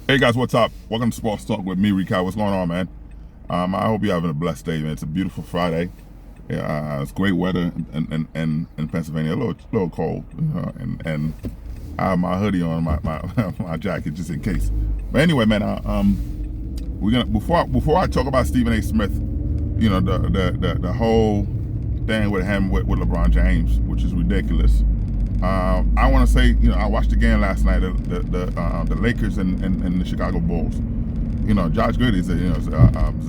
Hey guys, what's up? Welcome to Sports Talk with me, Rico. What's going on, man? I hope you're having a blessed day, man. It's a beautiful Friday. Yeah, it's great weather in Pennsylvania. A little cold, and I have my hoodie on, my jacket just in case. But anyway, man, we're gonna before I talk about Stephen A. Smith, the whole thing with him with LeBron James, which is ridiculous. I want to say, I watched the game last night, the Lakers and the Chicago Bulls. Josh Giddey is a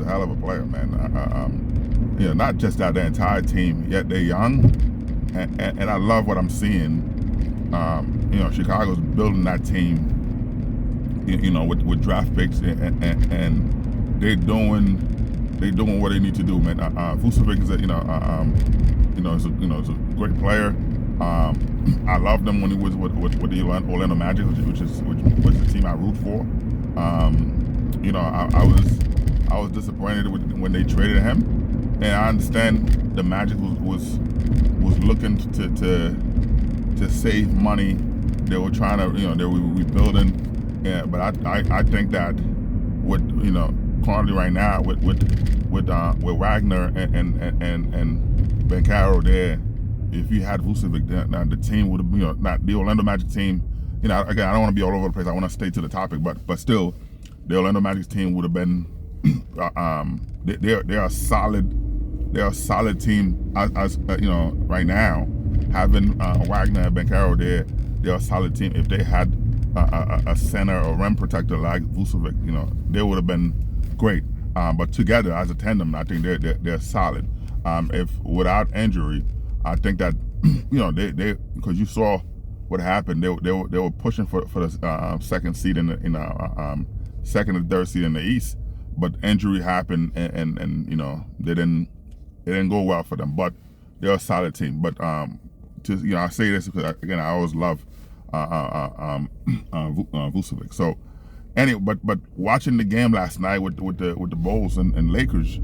hell of a player, man. Not just that, the entire team. Yet they're young, and I love what I'm seeing. Chicago's building that team. With draft picks, and they're doing what they need to do, man. Vucevic is is a great player. I loved him when he was with the Orlando Magic, which was the team I root for. I was disappointed when they traded him, and I understand the Magic was looking to save money. They were trying to, they were rebuilding. Yeah, but I think that currently right now with Wagner and Banchero there. If you had Vucevic, the team would have, not the Orlando Magic team. Again, I don't want to be all over the place. I want to stay to the topic, but still, the Orlando Magic team would have been. They're a solid team. As right now, having Wagner and Banchero there, they're a solid team. If they had a center or rim protector like Vucevic, they would have been great. But together as a tandem, I think they're solid. If without injury. I think that they because you saw what happened. They were pushing for the second seed in the second and third seed in the East, but injury happened and they didn't go well for them. But they're a solid team. But I say this because again I always love Vucevic. So anyway, but watching the game last night with the Bulls and Lakers.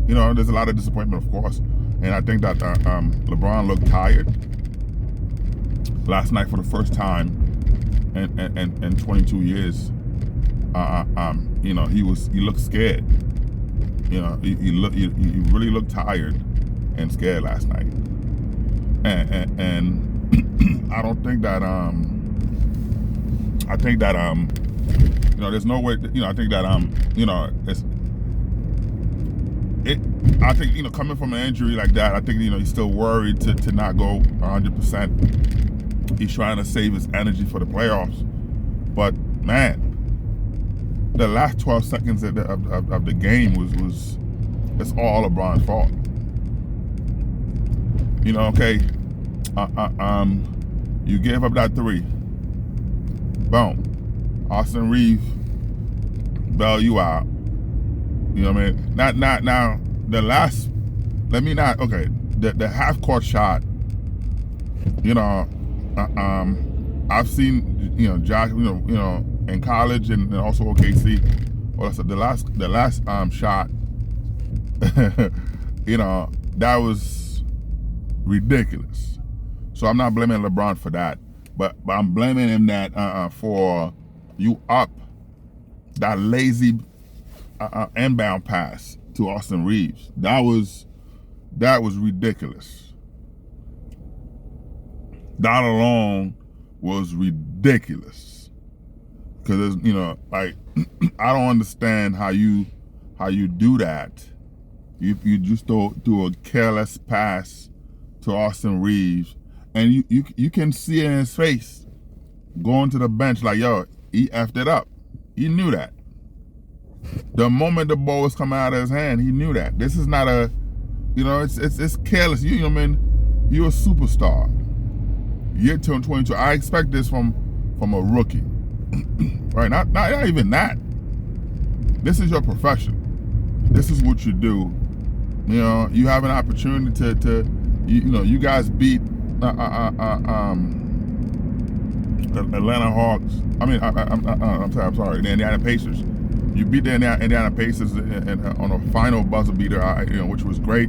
There's a lot of disappointment, of course, and I think that LeBron looked tired last night for the first time in 22 years. He looked scared. He really looked tired and scared last night, and I don't think that I think that there's no way. I think that I think coming from an injury like that, I think he's still worried to not go 100%. He's trying to save his energy for the playoffs, but man, the last 12 seconds of the game was it's all LeBron's fault. You gave up that three. Boom. Austin Reeves bail you out. You know what I mean? Not now. The last, the half court shot. I've seen Josh. In college and also OKC. Well, the last shot. That was ridiculous. So I'm not blaming LeBron for that, but I'm blaming him that for you up that lazy. Inbound pass to Austin Reeves. That was ridiculous. That alone was ridiculous. Because I don't understand how you do that. You just do a careless pass to Austin Reeves, and you can see it in his face going to the bench like, yo, he effed it up. He knew that. The moment the ball was coming out of his hand, he knew that. This is not it's careless. You're a superstar. Year 22. I expect this from a rookie, right? Not even that. This is your profession. This is what you do. You have an opportunity to you guys beat Atlanta Hawks. I'm sorry, the Indiana Pacers. You beat the Indiana Pacers on a final buzzer beater, which was great.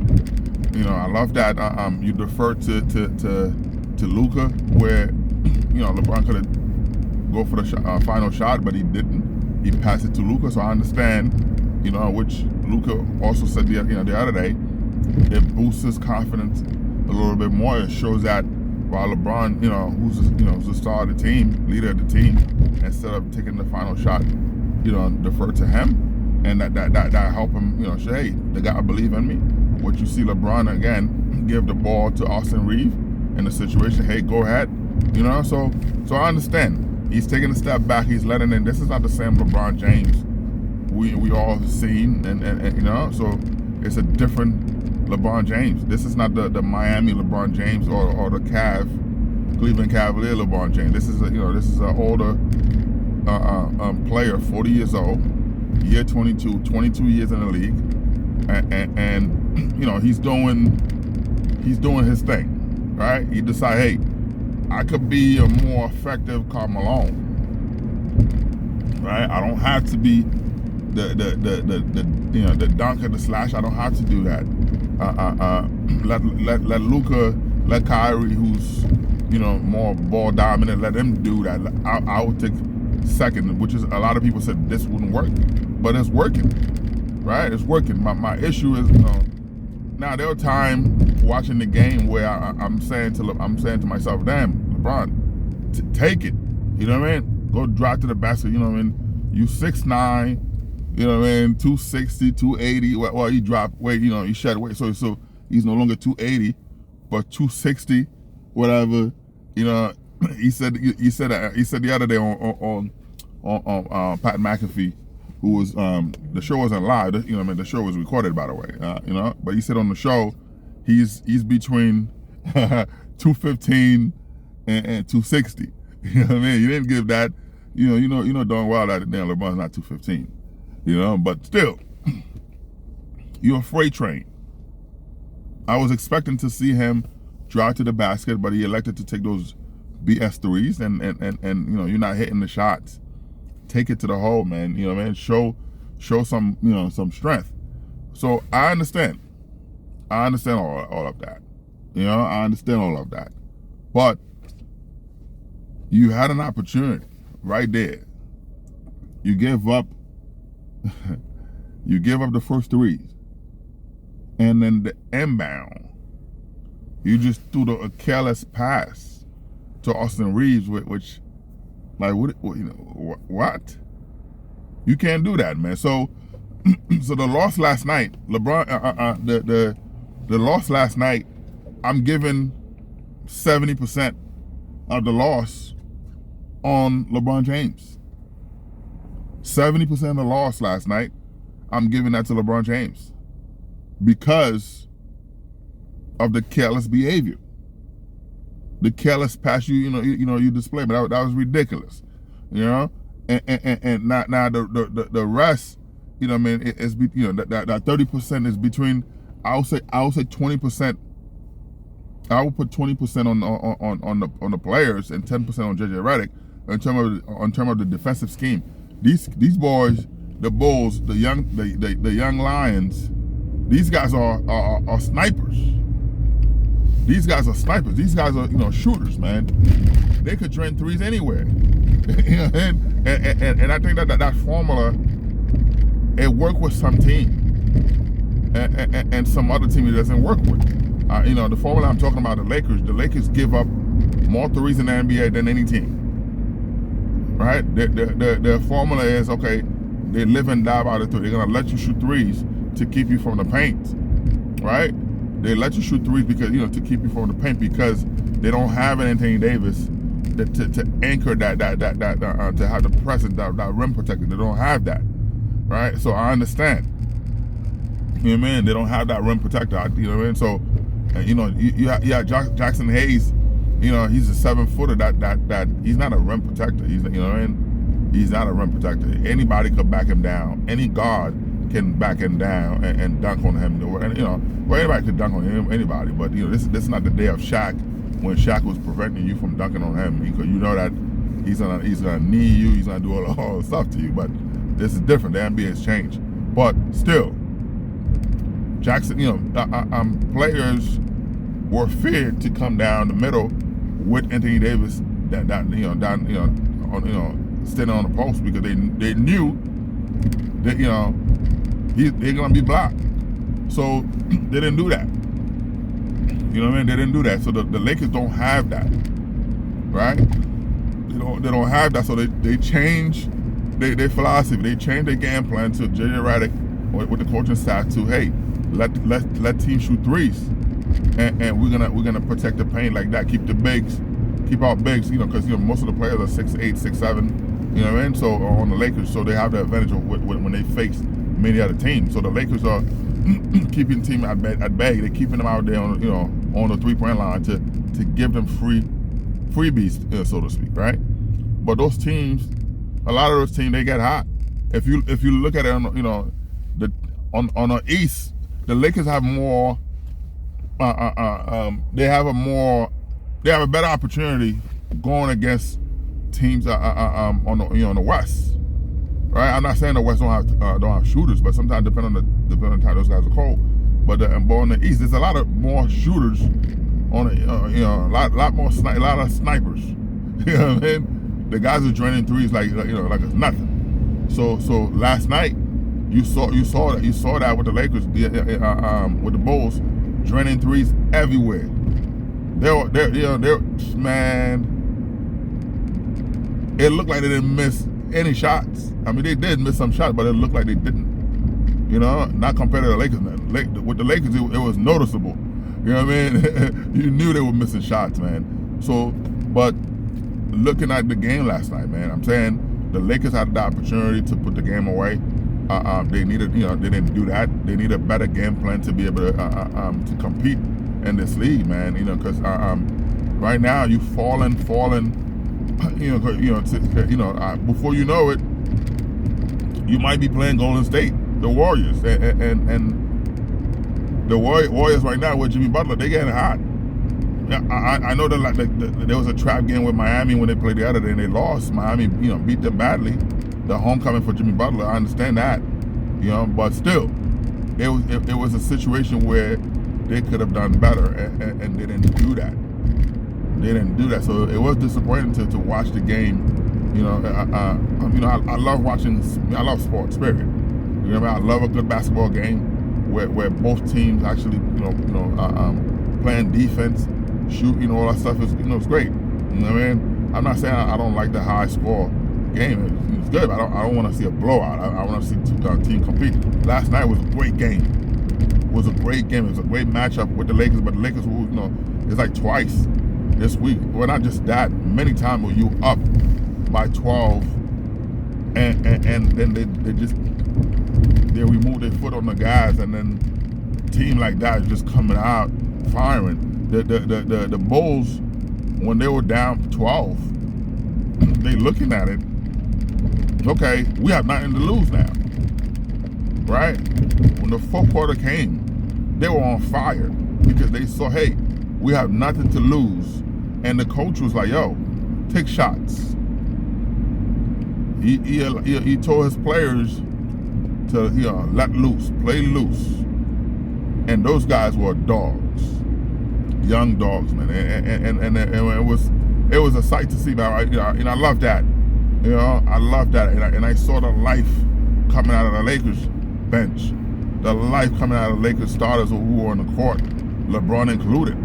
I love that. You deferred to Luka, where LeBron could have go for the final shot, but he didn't. He passed it to Luka. So I understand, which Luka also said the other day, it boosts his confidence a little bit more. It shows that while LeBron, who's the star of the team, leader of the team, instead of taking the final shot, defer to him, and that help him, say, hey, they gotta believe in me. What you see LeBron again give the ball to Austin Reeves in the situation, hey, go ahead, So I understand. He's taking a step back. He's letting in. This is not the same LeBron James we all seen, and so it's a different LeBron James. This is not the Miami LeBron James or the Cleveland Cavalier LeBron James. This is an older player, 40 years old, year 22 years in the league, and he's doing his thing, right? He decided, hey, I could be a more effective Karl Malone, right? I don't have to be the dunker, the slash. I don't have to do that. Let Luka, let Kyrie, who's more ball dominant, let him do that. I would take second, which is a lot of people said this wouldn't work, but it's working, right? It's working. My issue is now there were times watching the game where I'm saying to myself, damn, LeBron, take it. You know what I mean? Go drive to the basket. You know what I mean? You 6'9", 260, 280. Well, you drop weight. You shed weight. So he's no longer 280, but 260, whatever. He said the other day on Pat McAfee, who was the show wasn't live. The show was recorded, by the way. But he said on the show he's between 215 and 260. You know what I mean? You didn't give that. You know darn well that damn LeBron's not 215. But still, you're a freight train. I was expecting to see him drive to the basket, but he elected to take those BS threes, and you're not hitting the shots. Take it to the hole, man. Show some some strength. So I understand. I understand all of that. I understand all of that. But you had an opportunity right there. You gave up the first threes. And then the inbound, you just threw a careless pass to Austin Reeves, which, like, what? You can't do that, man. So the loss last night, LeBron, the loss last night, I'm giving 70% of the loss on LeBron James. 70% of the loss last night, I'm giving that to LeBron James because of the careless behavior, the careless pass you display. But that was ridiculous, And now the rest, it's that 30% is between. I would say 20%. I would put 20% on the players and 10% on JJ Redick in terms of the defensive scheme. These boys, the Bulls, the young Lions, these guys are snipers. These guys are snipers. These guys are shooters, man. They could drain threes anywhere. And I think that formula, it worked with some team, and some other team it doesn't work with. The formula I'm talking about, the Lakers give up more threes in the NBA than any team. Right? Their formula is, okay, they live and die by the three. They're gonna let you shoot threes to keep you from the paint. Right? They let you shoot threes because to keep you from the paint, because they don't have an Anthony Davis to anchor that to have the presence, that rim protector. They don't have that. Right? So I understand. You know what I mean? They don't have that rim protector. You know what I mean? So, you have Jackson Hayes. He's a 7-footer. That he's not a rim protector. He's he's not a rim protector. Anybody could back him down. Any guard can back him down and dunk on him. Well, anybody could dunk on him, anybody. But this is not the day of Shaq, when Shaq was preventing you from dunking on him, because that he's gonna knee you. He's gonna do all the stuff to you. But this is different. The NBA has changed. But still, Jackson, players were feared to come down the middle with Anthony Davis, standing on the post because they knew that they're gonna be blocked. So they didn't do that. You know what I mean? They didn't do that. So the Lakers don't have that, right? They don't have that. So they change their philosophy. They change their game plan to JJ Redick with the coaching staff to, hey, let teams shoot threes, and we're gonna protect the paint like that. Keep our bigs, because most of the players are 6'8", 6'7", you know what I mean? So on the Lakers, so they have the advantage of when they face many other teams. So the Lakers are keeping the team at bay. They're keeping them out there on the 3-point line to give them freebies, so to speak, right? But those teams, a lot of those teams, they get hot. If you look at it, on the East, the Lakers have more. They have a better opportunity going against teams on the West, right? I'm not saying the West don't have shooters, but sometimes depending on the time those guys are cold. But on the East, there's a lot of more shooters on a lot more a lot of snipers. You know what I mean? The guys are draining threes like it's nothing. So last night you saw that with the Lakers, with the Bulls draining threes everywhere. They're man. It looked like they didn't miss any shots. I mean, they did miss some shots, but it looked like they didn't. Not compared to the Lakers. With the Lakers, it was noticeable. You know what I mean? You knew they were missing shots, man. So, but looking at the game last night, man, I'm saying the Lakers had the opportunity to put the game away. They needed, they didn't do that. They need a better game plan to be able to compete in this league, man. Because right now you falling. Before you know it, you might be playing Golden State, the Warriors, and the Warriors right now with Jimmy Butler, they getting hot. I know that there was a trap game with Miami when they played the other day and they lost. Miami, beat them badly. The homecoming for Jimmy Butler, I understand that, but still, it was a situation where they could have done better, and they didn't do that. They didn't do that, so it was disappointing to watch the game. I love watching. I love sports, period. I love a good basketball game where both teams actually, playing defense, shoot, all that stuff is, it's great. You know what I mean? I'm not saying I don't like the high score game. It's good. I don't want to see a blowout. I want to see team compete. Last night was a great game. It was a great matchup with the Lakers, but the Lakers, it's like twice this week. Well, not just that. Many times where you up by 12, and then they remove their foot on the guys, and then a team like that is just coming out firing. The Bulls, when they were down 12, they looking at it. Okay, we have nothing to lose now, right? When the fourth quarter came, they were on fire because they saw, hey, we have nothing to lose, and the coach was like, yo, take shots. He told his players to let loose, play loose, and those guys were dogs, young dogs, man, and it was a sight to see, man. I love that, I love that, and I saw the life coming out of the Lakers bench, the life coming out of the Lakers starters who were on the court, LeBron included,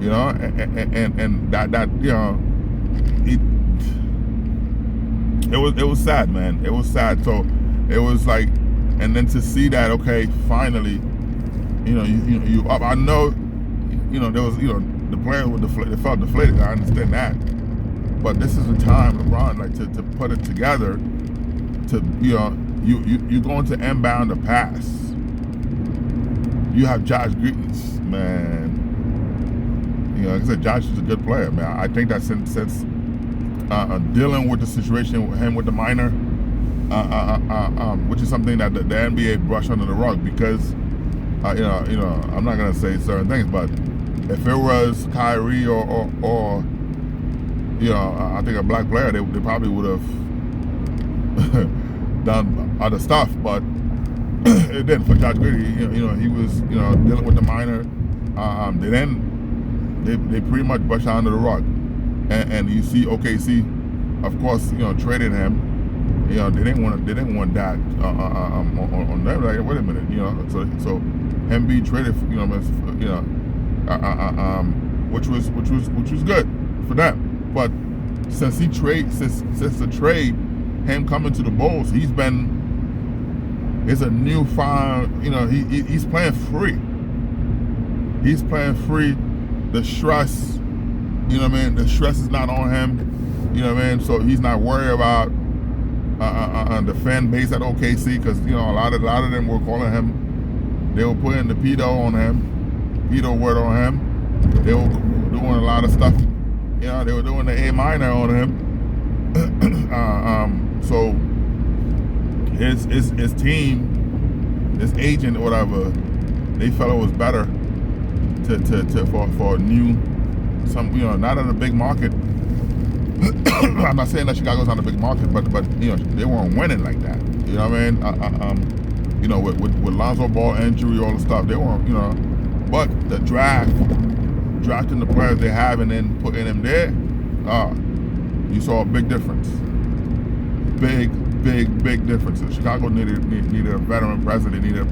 and that it was sad, man. It was sad. So it was like, and then to see that, okay, finally, you up. I know, there was, the players were deflated. They felt deflated. I understand that, but this is the time, LeBron, like to put it together. To you're going to inbound the pass. You have Josh Giddey, man. Like I said, Josh is a good player, man. I think that since dealing with the situation with him with the minor, which is something that the NBA brushed under the rug because, I'm not gonna say certain things, but if it was Kyrie or I think a black player, they probably would have done other stuff, but it didn't for Josh Giddey. He was dealing with the minor. They pretty much brushed under the rug, and you see OKC of course, traded him. They didn't want that on them. Like, wait a minute, so him being traded, which was good for them. But since the trade, him coming to the Bulls, it's a newfound, he's playing free. He's playing free. The stress, the stress is not on him, so he's not worried about the fan base at OKC, because a lot of them were calling him. They were putting the pedo on him, pedo word on him. They were doing a lot of stuff. They were doing the A minor on him. So his team, his agent or whatever, they felt it was better for a new, not in a big market. I'm not saying that Chicago's not a big market, but they weren't winning like that. You know what I mean? With Lonzo Ball injury, all the stuff, they weren't. But the drafting the players they have and then putting them there, you saw a big difference. Big difference. Chicago needed a veteran president. Needed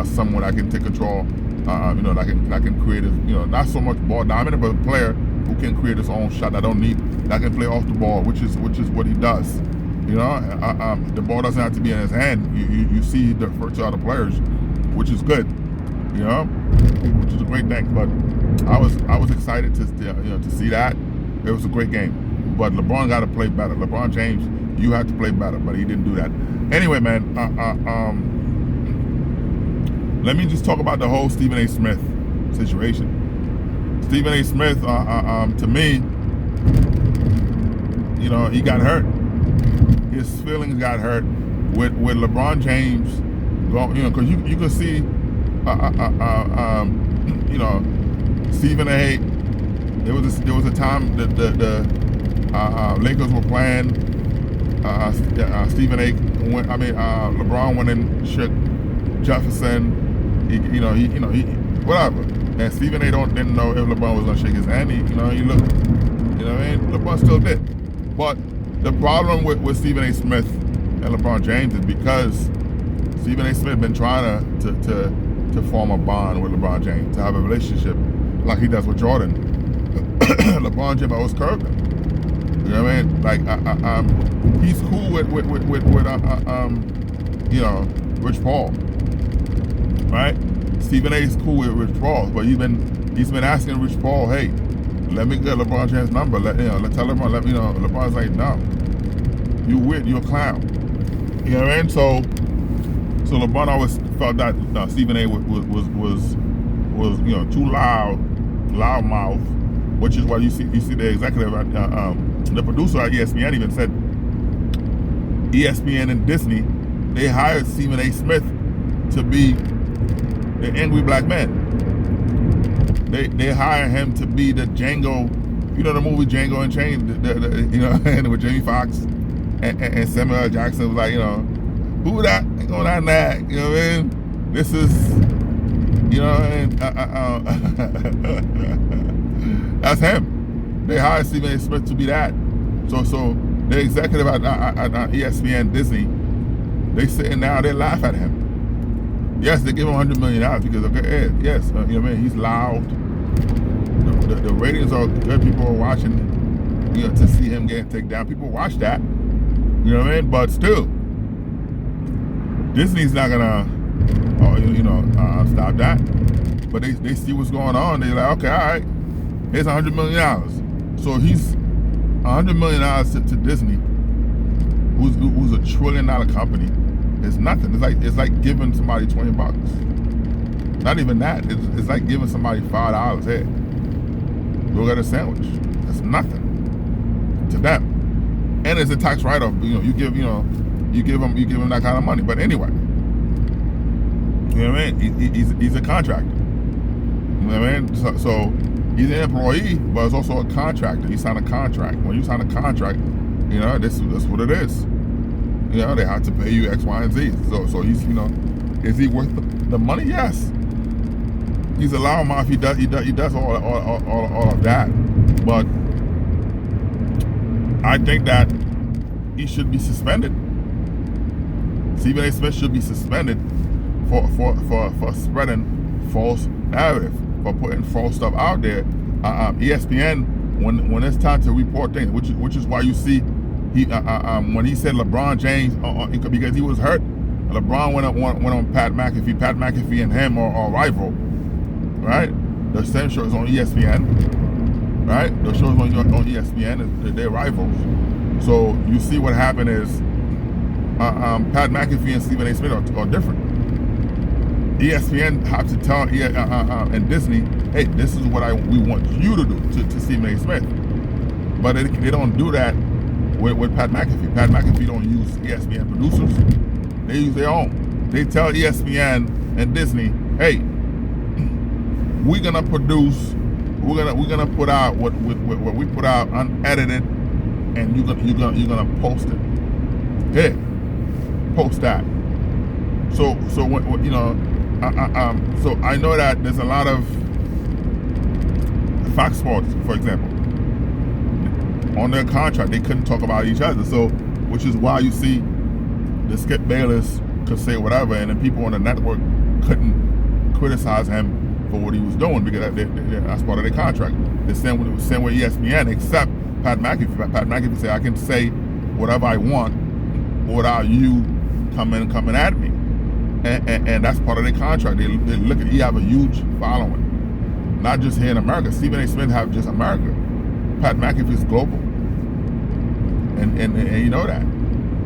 someone that can take control. That can create not so much ball dominant, but a player who can create his own shot. That can play off the ball, which is what he does. The ball doesn't have to be in his hand. You see he defers to other players, which is good. Which is a great thing. But I was excited to see that. It was a great game. But LeBron got to play better. LeBron James, you have to play better, but he didn't do that. Anyway, man, let me just talk about the whole Stephen A. Smith situation. Stephen A. Smith, to me, he got hurt. His feelings got hurt with LeBron James going, because you could see, Stephen A. There was a time that the Lakers were playing. Stephen A. LeBron went and shook Jefferson. He whatever. And Stephen A. didn't know if LeBron was gonna shake his hand. He looked, LeBron still did. But the problem with Stephen A. Smith and LeBron James is because Stephen A. Smith been trying to form a bond with LeBron James, to have a relationship like he does with Jordan. LeBron James always curved him. You know what I mean? Like he's cool with Rich Paul, right? Stephen A. is cool with Rich Paul, but he's been asking Rich Paul, hey, let me get LeBron James' number. Let's tell LeBron. LeBron's like, no, you weird, you're a clown. You know what I mean? So LeBron always felt that Stephen A. was too loud mouth, which is why you see the executive, the producer at ESPN even said ESPN and Disney, they hired Stephen A. Smith to be the angry black man. They hire him to be the Django, the movie Django Unchained, and with Jamie Foxx and Samuel L. Jackson was like, who that? Ain't going on that? You know what I mean? This is, that's him. They hired Stephen A. Smith to be that. So the executive at ESPN Disney, they sitting down, they laugh at him. Yes, they give him $100 million because yes, he's loud. The ratings are good. People are watching, to see him getting taken down. People watch that. You know what I mean? But still, Disney's not gonna, stop that. But they see what's going on. They're like, okay, all right, here's $100 million. So he's $100 million to Disney, who's a $1 trillion company. It's nothing. It's like giving somebody $20. Not even that. It's like giving somebody $5. Hey, go get a sandwich. That's nothing to them. And it's a tax write-off. You give them that kind of money. But anyway, you know what I mean? He's a contractor. You know what I mean? So he's an employee, but it's also a contractor. He signed a contract. When you sign a contract, that's what it is. They have to pay you X, Y, and Z. So he's, is he worth the money? Yes. He's a loudmouth. He does all of that. But I think that he should be suspended. Stephen A. Smith should be suspended for spreading false narrative, for putting false stuff out there. ESPN, when it's time to report things, which is why you see he when he said LeBron James because he was hurt, LeBron went on Pat McAfee. Pat McAfee and him are rival, right? The same show is on ESPN, right? The shows on ESPN, they're rivals. So you see what happened is Pat McAfee and Stephen A. Smith are different. ESPN have to tell and Disney, hey, this is what we want you to do to Stephen A. Smith. But they don't do that with Pat McAfee. Pat McAfee don't use ESPN producers. They use their own. They tell ESPN and Disney, hey, we're gonna produce, we're gonna put out what we put out unedited, and you're gonna post it. Here, post that. So what you know, so I know that there's a lot of Fox Sports, for example, on their contract they couldn't talk about each other. So, which is why you see the Skip Bayless could say whatever, and then people on the network couldn't criticize him for what he was doing because that's part of their contract. The same with ESPN, except Pat McAfee. Pat McAfee said, I can say whatever I want without you coming at me. And that's part of their contract. They look at, he have a huge following, not just here in America. Stephen A. Smith have just America. Pat McAfee is global, and you know that.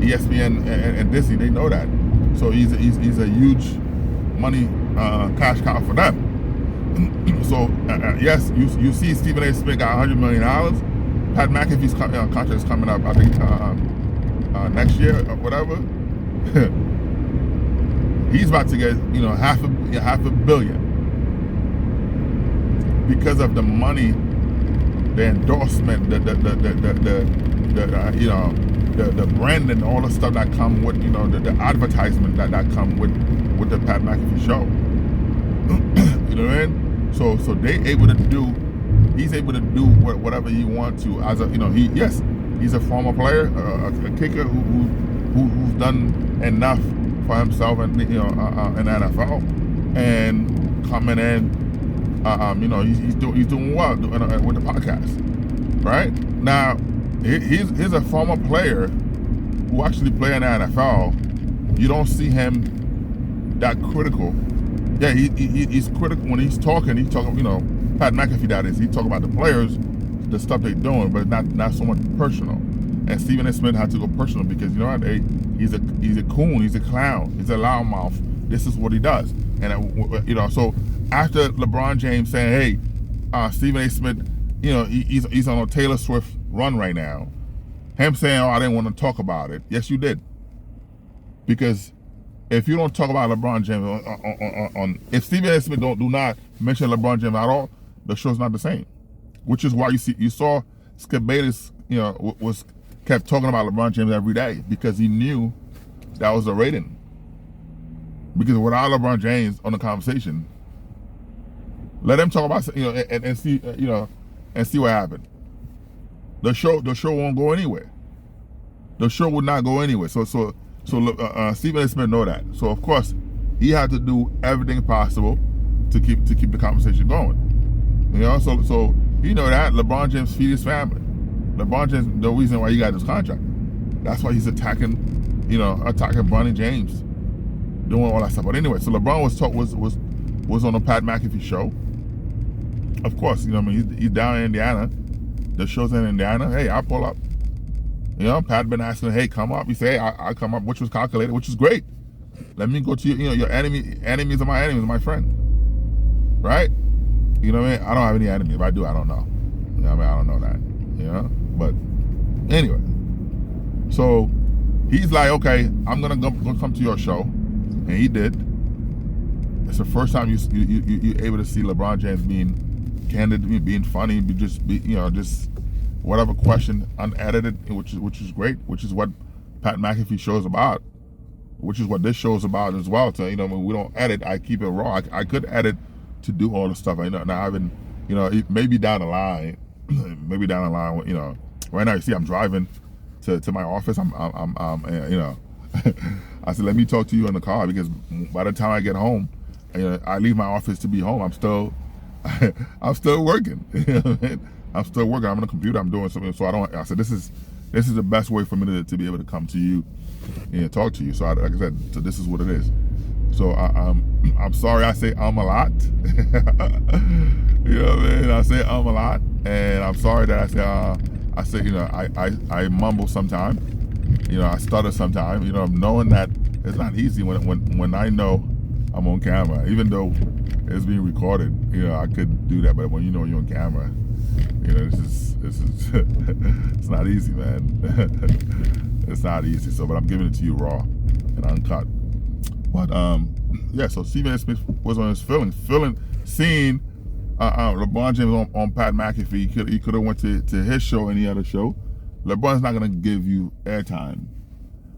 ESPN and Disney, they know that. So he's a huge money cash cow for them. So yes, you see Stephen A. Smith got $100 million. Pat McAfee's contract is coming up, I think next year or whatever. He's about to get half a billion because of the money, the endorsement, the brand and all the stuff that come with the advertisement that come with the Pat McAfee show. You know what I mean? So he's able to do whatever he wants to as a he's a former player, a kicker who's done enough for himself and in the NFL, and coming in, he's doing well with the podcast. Right now, he's a former player who actually play in the NFL. You don't see him that critical. Yeah, he's critical when he's talking. He's talking, Pat McAfee. That is, he talk about the players, the stuff they're doing, but not so much personal. And Stephen A. Smith had to go personal because he's a coon, he's a clown, he's a loudmouth. This is what he does. And so after LeBron James saying, hey, Stephen A. Smith, he's on a Taylor Swift run right now. Him saying, oh, I didn't want to talk about it. Yes, you did. Because if you don't talk about LeBron James on if Stephen A. Smith do not mention LeBron James at all, the show's not the same. Which is why you saw Skip Bayless, kept talking about LeBron James every day because he knew that was the rating. Because without LeBron James on the conversation, let him talk about and see and see what happened. The show won't go anywhere. The show would not go anywhere. So Stephen A. Smith know that. So of course he had to do everything possible to keep the conversation going. So you know that LeBron James feed his family. LeBron James, the reason why he got this contract. That's why he's attacking Bronny James, doing all that stuff. But anyway, so LeBron was on the Pat McAfee show. Of course, he's down in Indiana. The show's in Indiana. Hey, I'll pull up. Pat been asking, hey, come up. He say, hey, I come up, which was calculated, which is great. Let me go to your enemies are my enemies, my friend. Right? You know what I mean? I don't have any enemies. If I do, I don't know. I don't know that. But anyway, so he's like, okay, I'm gonna come to your show, and he did. It's the first time you're able to see LeBron James being candid, being funny, just whatever question unedited, which is great, which is what Pat McAfee show is about, which is what this show is about as well. So when we don't edit, I keep it raw. I could edit to do all the stuff. I know now. Maybe down the line. Maybe down the line, right now, you see, I'm driving to my office. I'm you know, I said, let me talk to you in the car because by the time I get home, I leave my office to be home. I'm still working. You know what I mean? I'm still working. I'm on the computer. I'm doing something. So I said, this is the best way for me to be able to come to you and talk to you. So like I said, so this is what it is. So I'm sorry I say a lot. You know what I mean? I say a lot, and I'm sorry that I say you know, I mumble sometimes. You know, I stutter sometimes. You know, knowing that it's not easy when I know I'm on camera, even though it's being recorded. You know, I could do that, but when you know you're on camera, you know, this is it's not easy, man. It's not easy. So, but I'm giving it to you raw and uncut. But yeah. So Stephen A. Smith was on his seeing LeBron James on Pat McAfee. He could have went to his show, any other show. LeBron's not gonna give you airtime.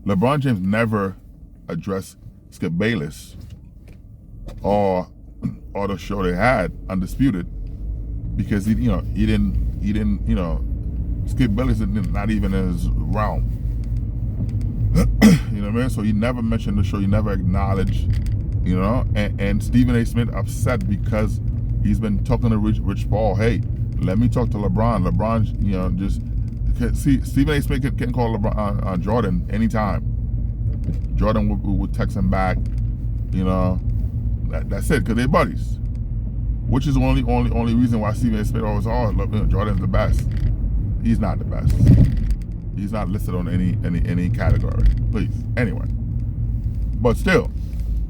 LeBron James never addressed Skip Bayless or the show they had, Undisputed, because he didn't Skip Bayless not even in his realm. You know what I mean? So he never mentioned the show. He never acknowledged, you know. And Stephen A. Smith upset because he's been talking to Rich Paul. Hey, let me talk to LeBron. LeBron, you know, just see Stephen A. Smith can call LeBron, Jordan anytime. Jordan would text him back. You know, that's it, because they're buddies. Which is the only reason why Stephen A. Smith always Jordan's the best. He's not the best. He's not listed on any category. Please. Anyway. But still.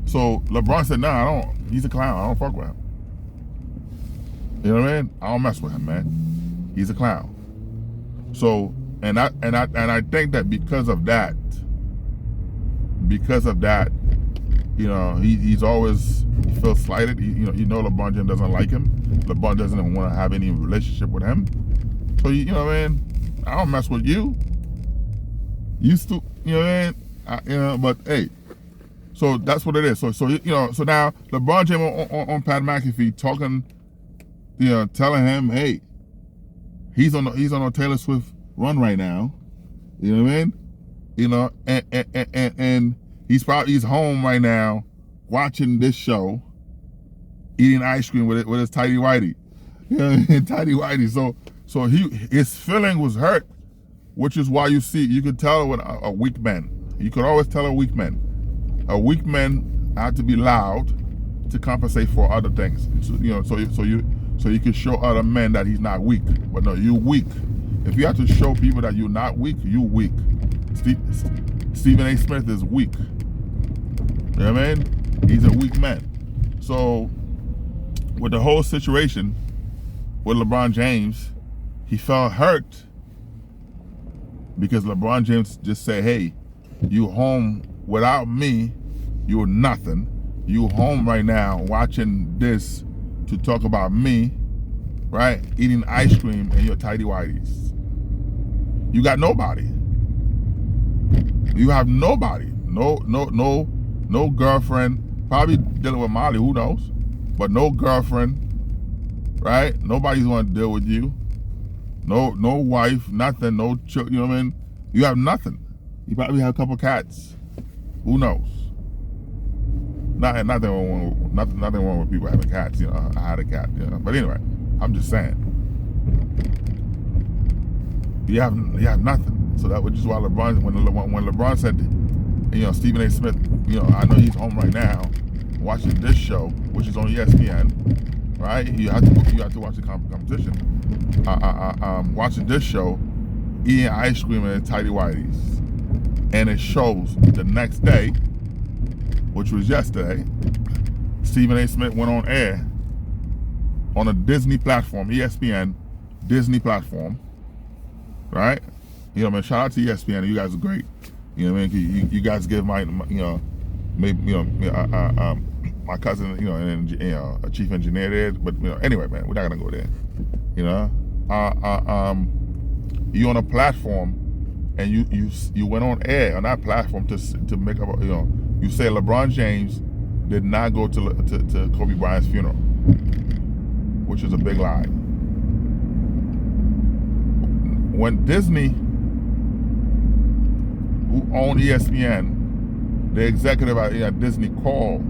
So LeBron said, nah, I don't. He's a clown. I don't fuck with him. You know what I mean? I don't mess with him, man. He's a clown. So and I think that because of that, you know, he feels slighted. You know LeBron James doesn't like him. LeBron doesn't want to have any relationship with him. So you know what I mean? I don't mess with you. Used to, you know what I mean? You know, but hey, so that's what it is. So you know, so now LeBron James on Pat McAfee talking, you know, telling him, hey, he's on a Taylor Swift run right now. You know what I mean? You know, and he's home right now watching this show, eating ice cream with his tidy whitey. You know what I mean? Tidy whitey. So his feeling was hurt, which is why you could tell with a weak man. You could always tell a weak man. A weak man had to be loud to compensate for other things. So, you know, so you can show other men that he's not weak. But no, you're weak. If you have to show people that you're not weak, you're weak. Stephen A. Smith is weak. You know what I mean? He's a weak man. So with the whole situation with LeBron James, he felt hurt because LeBron James just said, hey, you home without me, you're nothing. You home right now watching this to talk about me, right? Eating ice cream and your tidy whities. You got nobody. You have nobody. No girlfriend. Probably dealing with Molly, who knows? But no girlfriend, right? Nobody's gonna deal with you. No wife, nothing, no children, you know what I mean? You have nothing. You probably have a couple cats. Who knows? Nothing wrong with people having cats, you know. I had a cat, you know. But anyway, I'm just saying. You have nothing. So that was just why LeBron, when LeBron said, you know, Stephen A. Smith, you know, I know he's home right now watching this show, which is on ESPN, right? You have to watch the competition. Watching this show, eating ice cream and tidy whities, and it shows the next day, which was yesterday, Stephen A. Smith went on air on a Disney platform, ESPN, Disney platform, right? You know, man, shout out to ESPN. You guys are great. You know what I mean? You guys give my cousin, you know, and a chief engineer there. But you know, anyway, man, we're not gonna go there. You know, you on a platform, and you went on air on that platform to make up. You know, you say LeBron James did not go to Kobe Bryant's funeral, which is a big lie. when Disney, who owned ESPN, the executive at Disney called,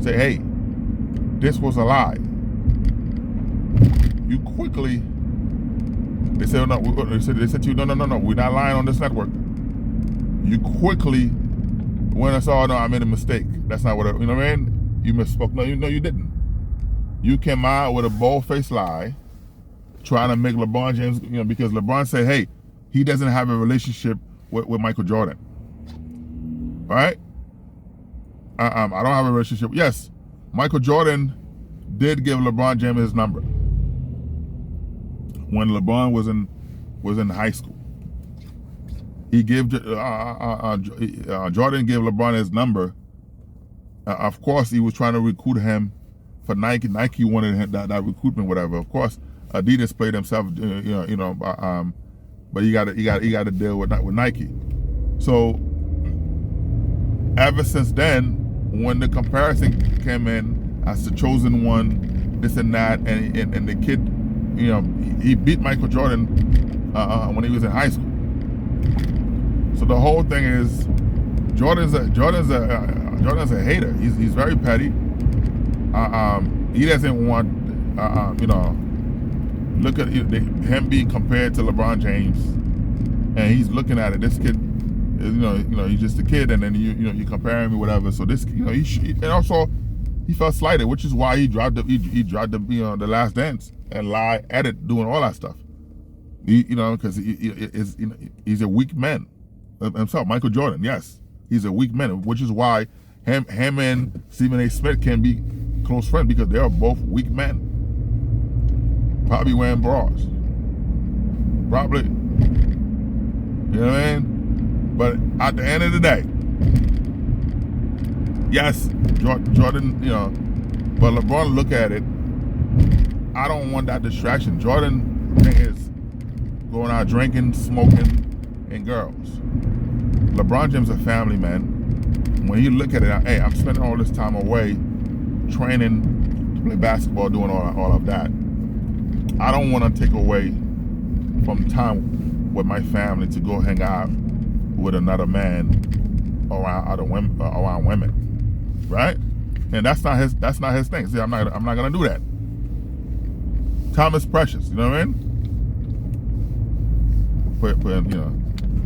say, hey, this was a lie. You quickly, they said, no, they said to you, no, we're not lying on this network. You quickly went and saw, no, I made a mistake. That's not what, you know what I mean? You misspoke. No, you didn't. You came out with a bold-faced lie, trying to make LeBron James, because LeBron said, hey, he doesn't have a relationship with Michael Jordan. All right? I don't have a relationship. Yes, Michael Jordan did give LeBron James his number when LeBron was in high school. He gave Jordan gave LeBron his number. Of course, he was trying to recruit him for Nike. Nike wanted him, that recruitment, whatever. Of course, Adidas played himself, but you got to deal with Nike. So ever since then, when the comparison came in as the chosen one, this and that, and the kid, he beat Michael Jordan when he was in high school. So the whole thing is, Jordan's a hater. He's very petty. He doesn't want, look at him being compared to LeBron James, and he's looking at it. This kid, he's just a kid, and then you compare him or whatever. So this, and also he felt slighted, which is why he dropped the Last Dance and lie, edit, doing all that stuff. Because he's a weak man himself. Michael Jordan, yes, he's a weak man, which is why him and Stephen A. Smith can be close friends, because they are both weak men. Probably wearing bras. Probably. You know what I mean? But at the end of the day, yes, Jordan, but LeBron, look at it. I don't want that distraction. Jordan is going out drinking, smoking, and girls. LeBron James is a family man. When you look at it, hey, I'm spending all this time away training to play basketball, doing all of that. I don't want to take away from time with my family to go hang out with another man around women, right? And that's not his thing. See, I'm not gonna do that. Time is precious. You know what I mean?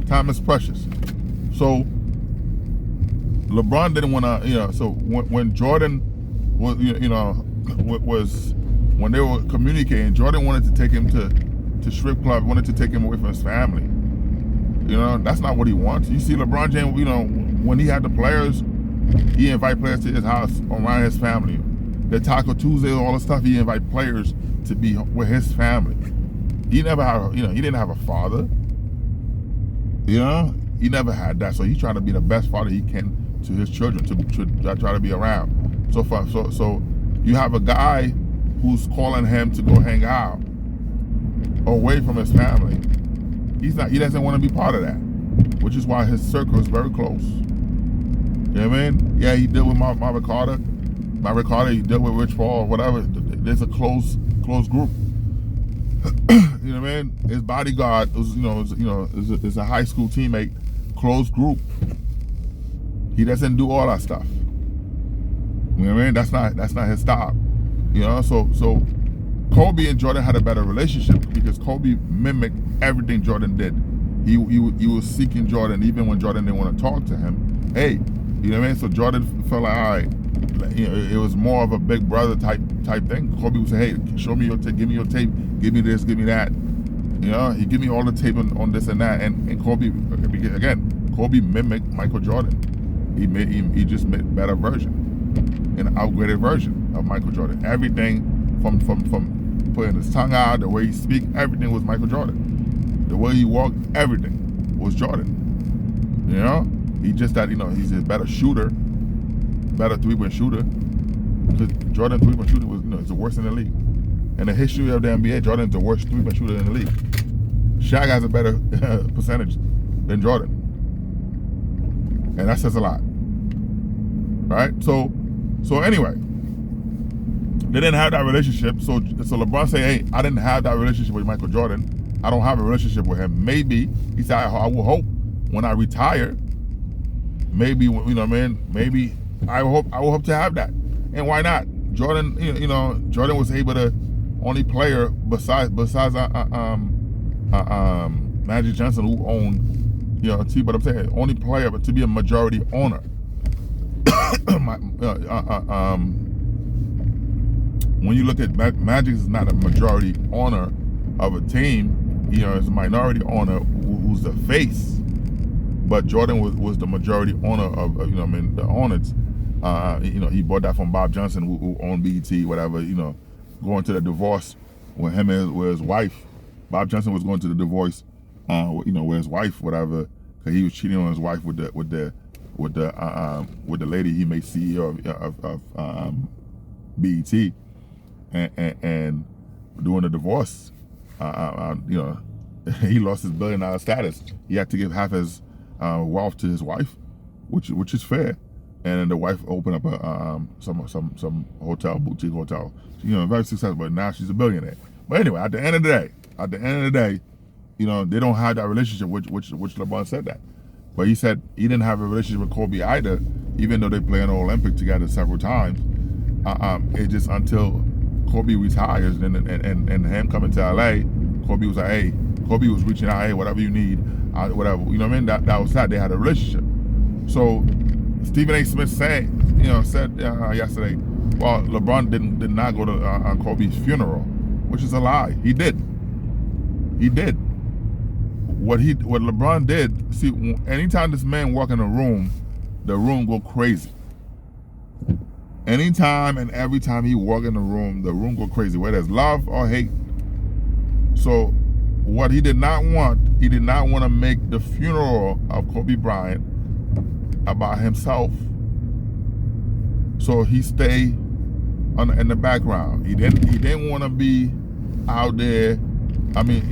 Time is precious. So LeBron didn't want to, so when Jordan was, when they were communicating, Jordan wanted to take him to strip club, wanted to take him away from his family. That's not what he wants. You see LeBron James, when he had the players, he invite players to his house around his family. The Taco Tuesday, all the stuff, he invite players to be with his family. He never had, he didn't have a father. He never had that. So he's trying to be the best father he can to his children, to try to be around. So you have a guy who's calling him to go hang out away from his family. He doesn't want to be part of that, which is why his circle is very close. You know what I mean? Yeah, he dealt with Marvin Carter, he dealt with Rich Paul, whatever. There's a close group. You know what I mean? His bodyguard is a high school teammate, close group. He doesn't do all that stuff. You know what I mean? That's not his style. So Kobe and Jordan had a better relationship because Kobe mimicked everything Jordan did. He was seeking Jordan even when Jordan didn't want to talk to him. Hey, you know what I mean? So Jordan felt like, all right, it was more of a big brother type thing. Kobe would say, hey, show me your tape, give me your tape, give me this, give me that. He give me all the tape on this and that. And Kobe, again, Kobe mimicked Michael Jordan. He just made a better version, an upgraded version of Michael Jordan. Everything from putting his tongue out, the way he speak, everything was Michael Jordan. The way he walked, everything was Jordan. He just that, he's a better shooter, better three-point shooter. Because Jordan three-point shooter was, is the worst in the league. In the history of the NBA, Jordan's the worst three-point shooter in the league. Shaq has a better percentage than Jordan. And that says a lot. Right? So anyway, they didn't have that relationship. So LeBron say, hey, I didn't have that relationship with Michael Jordan. I don't have a relationship with him. Maybe he said, I will hope when I retire, maybe, you know what I mean? Maybe I will hope to have that. And why not? Jordan, Jordan was able to only player besides Magic Johnson, who owned, a team, but I'm saying only player but to be a majority owner. When you look at Magic is not a majority owner of a team, it's a minority owner who's the face. But Jordan was the majority owner of the Hornets. He bought that from Bob Johnson, who owned BET, whatever. Going to the divorce with him and with his wife. Bob Johnson was going to the divorce, with his wife, whatever, because he was cheating on his wife with the lady he made CEO of BET, and during the divorce, he lost his $1 billion status. He had to give half his wealth to his wife, which is fair. And then the wife opened up some hotel, boutique hotel. Very successful, but now she's a billionaire. But anyway, at the end of the day, they don't have that relationship, which LeBron said that. But he said he didn't have a relationship with Kobe either, even though they play in the Olympic together several times. It just until Kobe retires and him coming to LA, Kobe was like, hey, Kobe was reaching out, hey, whatever you need, whatever. You know what I mean? That was that. They had a relationship. So Stephen A. Smith said yesterday, well, LeBron did not go to Kobe's funeral, which is a lie. He did. What LeBron did, see, anytime this man walk in a room, the room go crazy. Anytime and every time he walk in the room go crazy, whether it's love or hate. So what he did not want to make the funeral of Kobe Bryant about himself. So he stayed in the background. He didn't want to be out there. I mean,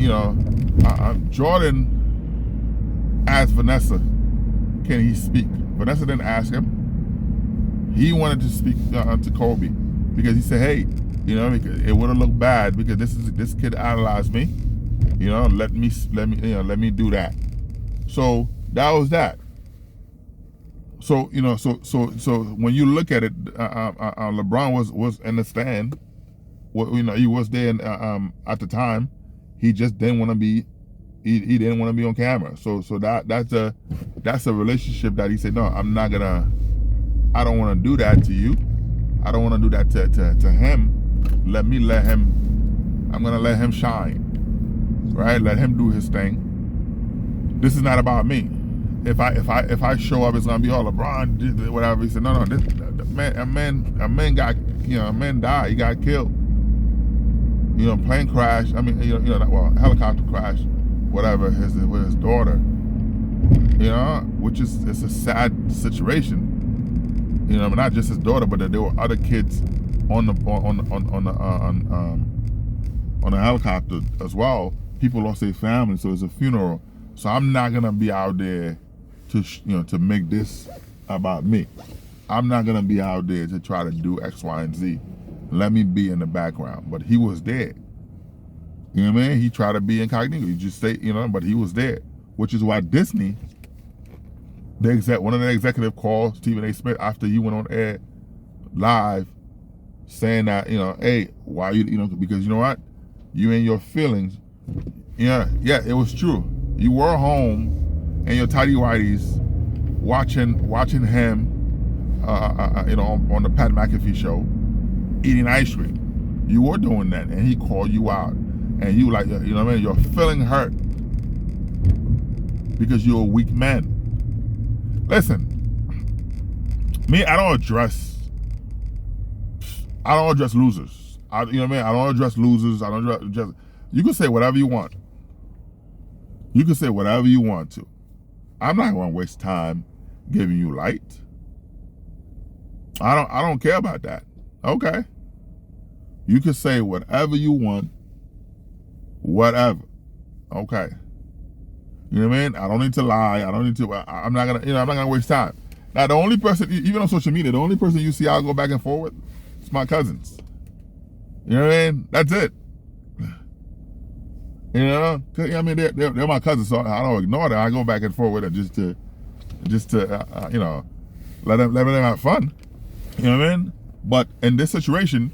Jordan asked Vanessa, can he speak? Vanessa didn't ask him. He wanted to speak to Kobe because he said, hey, it would have looked bad because this kid idolized me. Let me do that. So that was that. So so when you look at it, LeBron was in the stand. He was there at the time. He just didn't want to be. He didn't want to be on camera. So that's a relationship that he said, no, I'm not gonna. I don't want to do that to you. I don't want to do that to him. Let him. I'm gonna let him shine. Right? Let him do his thing. This is not about me. If I show up, it's gonna be all LeBron did whatever. He said, no, a man died. He got killed. Plane crash. I mean, helicopter crash, whatever. With his daughter. Which is it's a sad situation. But not just his daughter, but there were other kids on the helicopter as well. People lost their family, so it's a funeral. So I'm not gonna be out there to make this about me. I'm not gonna be out there to try to do X, Y, and Z. Let me be in the background. But he was there. You know what I mean? He tried to be incognito. He just say, but he was there. Which is why Disney, one of the executive called Stephen A. Smith after you went on air live saying that, hey, why because you know what? You and your feelings. Yeah, it was true. You were home and your tidy whities watching him, on the Pat McAfee show, eating ice cream. You were doing that, and he called you out, and you like, you're feeling hurt because you're a weak man. Listen, me, I don't address losers. I don't address losers. I don't address. You can say whatever you want. You can say whatever you want to. I'm not going to waste time giving you light. I don't care about that. Okay. You can say whatever you want. Whatever. Okay. You know what I mean? I don't need to lie. I'm not gonna waste time. Now the only person, even on social media, the only person you see I'll go back and forth with is my cousins. You know what I mean? That's it. You know, I mean, they're my cousins, so I don't ignore them. I go back and forth with them just to you know, let them have fun. You know what I mean? But in this situation,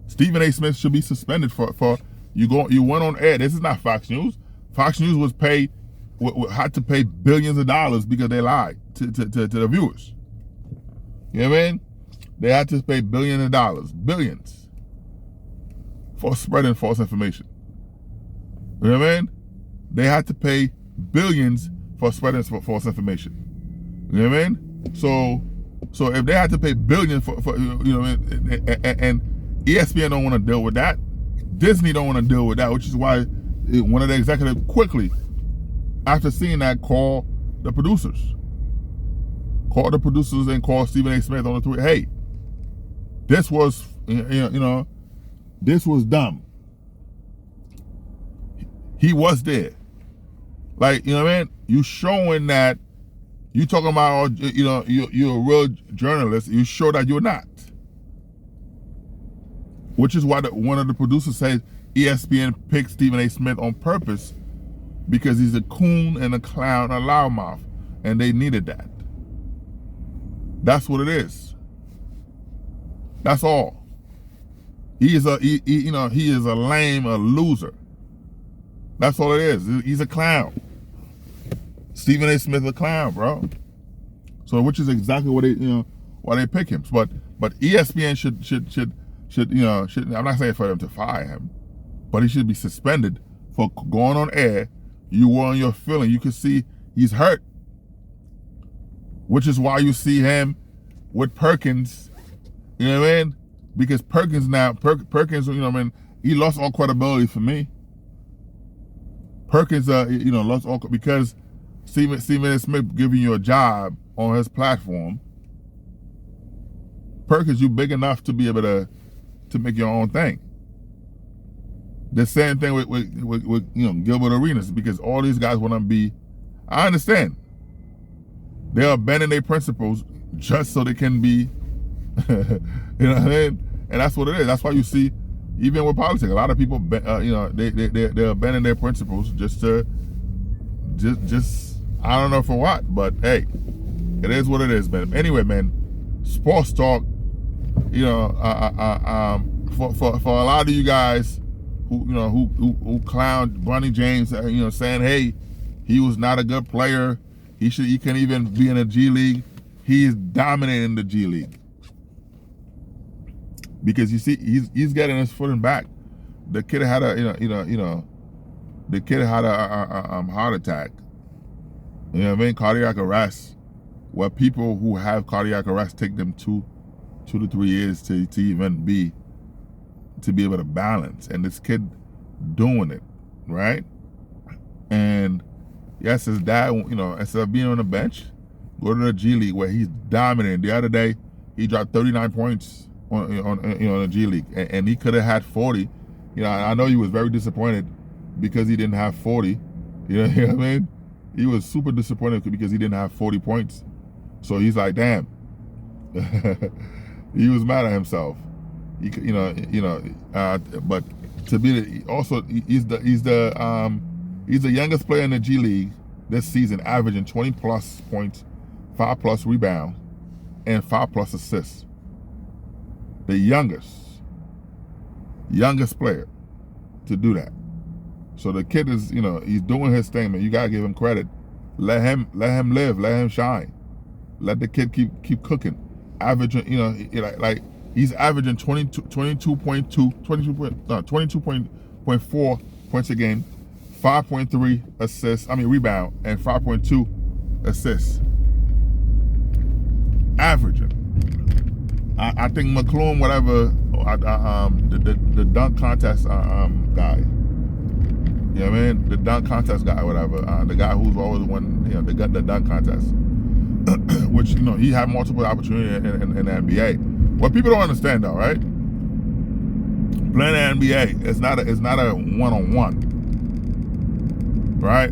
Stephen A. Smith should be suspended for you went on air. This is not Fox News. Fox News had to pay billions of dollars because they lied to the viewers. You know what I mean? They had to pay billions of dollars, billions, for spreading false information. You know what I mean? They had to pay billions for spreading false information. You know what I mean? So if they had to pay billions for you know, and ESPN don't want to deal with that, Disney don't want to deal with that, which is why one of the executives quickly, after seeing that, called the producers and called Stephen A. Smith on the tweet. Hey, this was this was dumb. He was there. Like, you know what I mean? You showing that you talking about, you know, you're a real journalist. You show that you're not. Which is why one of the producers says ESPN picked Stephen A. Smith on purpose because he's a coon and a clown, a loudmouth, and they needed that. That's what it is. That's all. He is a lame, a loser. That's all it is. He's a clown. Stephen A. Smith a clown, bro. So which is exactly what why they pick him. But ESPN should I'm not saying for them to fire him, but he should be suspended for going on air. You were on your feeling. You can see he's hurt. Which is why you see him with Perkins. You know what I mean? Because Perkins now, Perkins, you know what I mean, he lost all credibility for me. Perkins, lost all, because Stephen A. Smith giving you a job on his platform. Perkins, you big enough to be able to make your own thing. The same thing with Gilbert Arenas, because all these guys want to be. I understand. They're abandoning their principles just so they can be, you know what I mean? And that's what it is. That's why you see, even with politics, a lot of people, they're abandoning their principles just I don't know for what, but hey, it is what it is, man. Anyway, man, sports talk. For a lot of you guys who clowned Bronny James, saying, hey, he was not a good player. He can't even be in a G League. He's dominating the G League. Because you see, he's getting his footing back. The kid had a heart attack. You know what I mean? Cardiac arrest. Where people who have cardiac arrest take them 2 to 3 years to even be able to balance. And this kid doing it, right? And yes, his dad, instead of being on the bench, go to the G League where he's dominating. The other day, he dropped 39 points on the G League, and he could have had 40. I know he was very disappointed because he didn't have 40. You know what I mean? He was super disappointed because he didn't have 40 points. So he's like, damn. He was mad at himself. But to be he's the youngest player in the G League this season, averaging 20 plus points, 5 plus rebounds, and 5 plus assists. The youngest player to do that. So the kid is, he's doing his thing, man. You gotta give him credit. Let him live, let him shine. Let the kid keep cooking. Averaging, he's averaging 22.4 points a game, 5.3 assists, rebound, and 5.2 assists. Averaging. I think McClung, whatever, the dunk contest guy. You know what I mean? The dunk contest guy, whatever. The guy who's always won, the dunk contest. Which, he had multiple opportunities in the NBA. What people don't understand, though, right? Playing the NBA, it's not a one-on-one, right?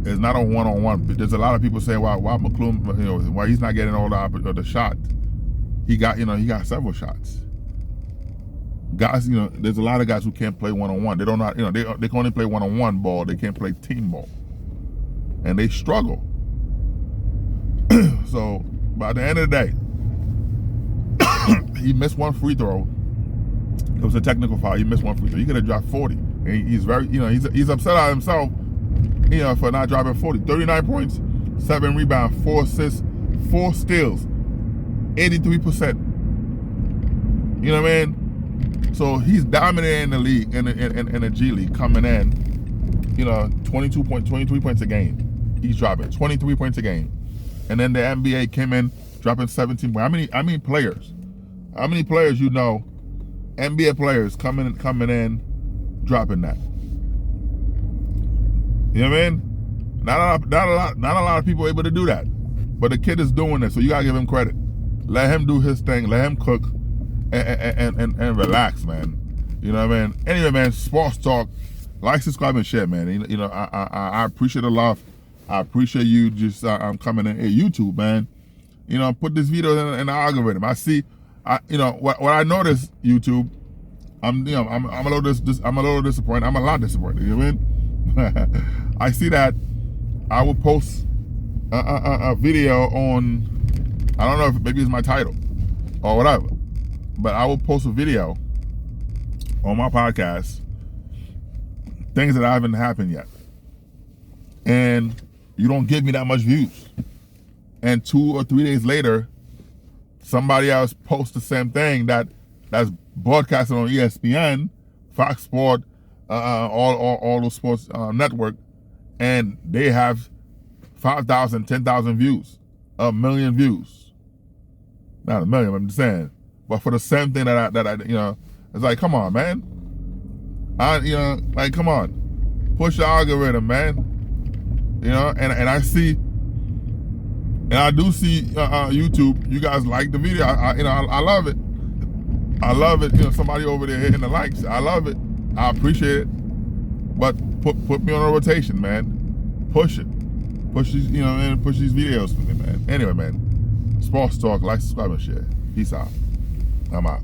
It's not a one-on-one. There's a lot of people saying why McClung, why he's not getting all the shot. He got several shots. Guys, there's a lot of guys who can't play one-on-one. They don't know, they can only play one-on-one ball. They can't play team ball. And they struggle. So, by the end of the day, he missed one free throw. It was a technical foul. He missed one free throw. He could have dropped 40. And he's very, he's upset at himself, for not dropping 40. 39 points, 7 rebounds, 4 assists, 4 steals, 83%. You know what I mean? So he's dominating the league in the G League, coming in, 23 points a game. He's dropping 23 points a game. And then the NBA came in dropping 17 points. How many players? How many players NBA players coming in dropping that? You know what I mean? Not a lot of people are able to do that. But the kid is doing it, so you gotta give him credit. Let him do his thing, let him cook. And relax, man. You know what I mean? Anyway, man, sports talk. Like, subscribe, and share, man. I appreciate the love. I appreciate you just coming in. Hey, YouTube, man. Put this video in the algorithm. I see. What I noticed, YouTube. I'm a little disappointed. I'm a lot disappointed. You know what I mean? I see that I will post a video on. I don't know if maybe it's my title or whatever. But I will post a video on my podcast, things that haven't happened yet. And you don't give me that much views. And 2 or 3 days later, somebody else posts the same thing that's broadcasted on ESPN, Fox Sport, all those sports network, and they have 5,000, 10,000 views, 1 million views. Not 1 million, I'm just saying. But for the same thing that I it's like, come on, man. Come on. Push the algorithm, man. And I see, and I do see YouTube, you guys like the video. I love it. I love it. Somebody over there hitting the likes. I love it. I appreciate it. But put me on a rotation, man. Push it. Push these, push these videos for me, man. Anyway, man. Sports talk, like, subscribe, and share. Peace out. I'm out.